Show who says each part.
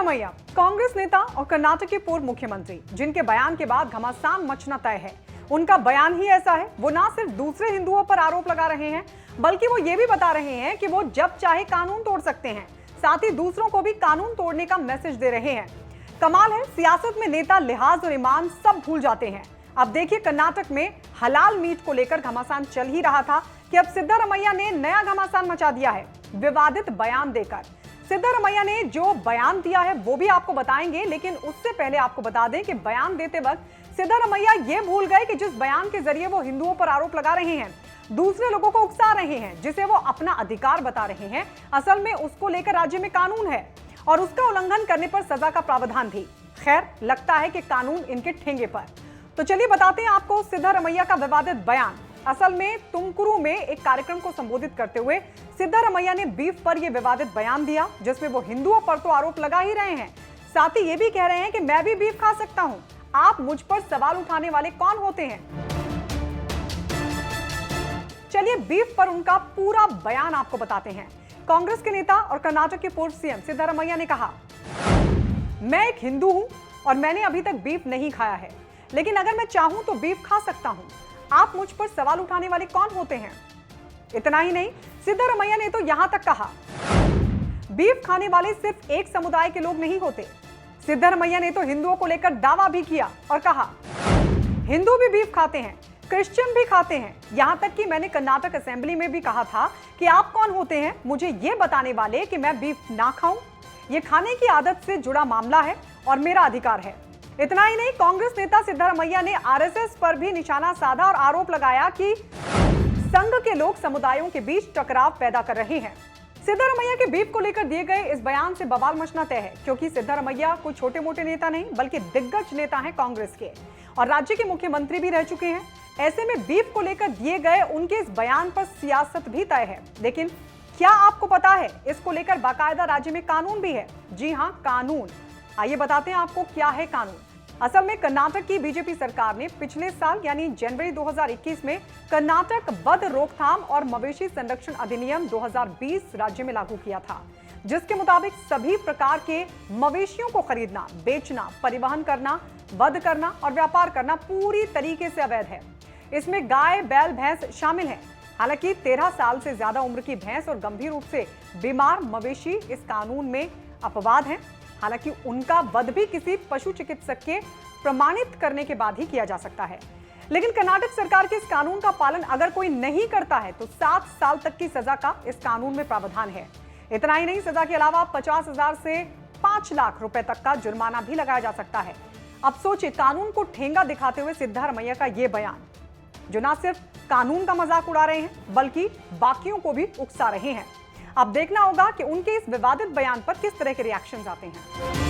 Speaker 1: सिद्धरामैया कांग्रेस नेता और कर्नाटक के पूर्व मुख्यमंत्री, जिनके बयान के बाद घमासान मचना तय है। उनका बयान ही ऐसा है, वो ना सिर्फ दूसरे हिंदुओं पर आरोप लगा रहे हैं, बल्कि वो ये भी बता रहे हैं कि वो जब चाहे कानून तोड़ सकते हैं। साथ ही दूसरों को भी कानून तोड़ने का मैसेज दे रहे हैं। कमाल है, सियासत में नेता लिहाज और ईमान सब भूल जाते हैं। अब देखिए, कर्नाटक में हलाल मीट को लेकर घमासान चल ही रहा था कि अब सिद्धरामैया ने नया घमासान मचा दिया है विवादित बयान देकर। सिद्धरामैया ने जो बयान दिया है वो भी आपको बताएंगे, लेकिन उससे पहले आपको बता दें कि बयान देते वक्त सिद्धरामैया ये भूल गए कि जिस बयान के जरिए वो हिंदुओं पर आरोप लगा रहे हैं, दूसरे लोगों को उकसा रहे हैं, जिसे वो अपना अधिकार बता रहे हैं, असल में उसको लेकर राज्य में कानून है और उसका उल्लंघन करने पर सजा का प्रावधान भी। खैर, लगता है कि कानून इनके ठेंगे पर। तो चलिए बताते हैं आपको सिद्धरामैया का विवादित बयान। असल में तुमकुरू में एक कार्यक्रम को संबोधित करते हुए सिद्धरामैया ने बीफ पर यह विवादित बयान दिया, जिसमें वो हिंदुओं पर तो आरोप लगा ही रहे हैं, साथ ही ये भी कह रहे हैं कि मैं भी बीफ खा सकता हूं। आप मुझ पर सवाल उठाने वाले कौन होते हैं? चलिए बीफ पर उनका पूरा बयान आपको बताते हैं। कांग्रेस के नेता और कर्नाटक के पूर्व सीएम सिद्धरामैया ने कहा, मैं एक हिंदू हूं और मैंने अभी तक बीफ नहीं खाया है, लेकिन अगर मैं चाहूं तो बीफ खा सकता हूं। आप मुझ पर सवाल उठाने वाले कौन होते हैं? इतना ही नहीं, सिद्धरामैया ने तो यहां तक कहा, बीफ खाने वाले सिर्फ एक समुदाय के लोग नहीं होते। सिद्धरामैया ने तो हिंदुओं को लेकर दावा भी किया और कहा, हिंदू भी बीफ खाते हैं, क्रिश्चियन भी खाते हैं। यहां तक कि मैंने कर्नाटक असेंबली में भी कहा था कि आप कौन होते हैं मुझे यह बताने वाले कि मैं बीफ ना खाऊं। यह खाने की आदत से जुड़ा मामला है और मेरा अधिकार है। इतना ही नहीं, कांग्रेस नेता सिद्धरामैया ने आरएसएस पर भी निशाना साधा और आरोप लगाया कि संघ के लोग समुदायों के बीच टकराव पैदा कर रहे हैं। सिद्धरामैया के बीफ को लेकर दिए गए इस बयान से बवाल मचना तय है, क्योंकि सिद्धरामैया कोई छोटे मोटे नेता नहीं बल्कि दिग्गज नेता हैं कांग्रेस के और राज्य के मुख्यमंत्री भी रह चुके हैं। ऐसे में बीफ को लेकर दिए गए उनके इस बयान पर सियासत भी तय है। लेकिन क्या आपको पता है, इसको लेकर बाकायदा राज्य में कानून भी है। जी हां, कानून। आइए बताते हैं आपको क्या है कानून। असल में कर्नाटक की बीजेपी सरकार ने पिछले साल यानी जनवरी 2021 में कर्नाटक वध रोकथाम और मवेशी संरक्षण अधिनियम 2020 राज्य में लागू किया था, जिसके मुताबिक सभी प्रकार के मवेशियों को खरीदना, बेचना, परिवहन करना, वध करना और व्यापार करना पूरी तरीके से अवैध है। इसमें गाय, बैल, भैंस शामिल हैं। हालांकि 13 साल से ज्यादा उम्र की भैंस और गंभीर रूप से बीमार मवेशी इस कानून में अपवाद हैं। हालांकि उनका वध भी किसी पशु चिकित्सक के प्रमाणित करने के बाद ही किया जा सकता है। लेकिन कर्नाटक सरकार के इस कानून का पालन अगर कोई नहीं करता है तो 7 साल तक की सजा का इस कानून में प्रावधान है। इतना ही नहीं, सजा के अलावा 50,000 से 5 लाख रुपए तक का जुर्माना भी लगाया जा सकता है। अब सोचिए, कानून को ठेंगा दिखाते हुए सिद्धरामैया का यह बयान, जो ना सिर्फ कानून का मजाक उड़ा रहे हैं बल्कि बाकियों को भी उकसा रहे हैं। अब देखना होगा कि उनके इस विवादित बयान पर किस तरह के रिएक्शंस आते हैं।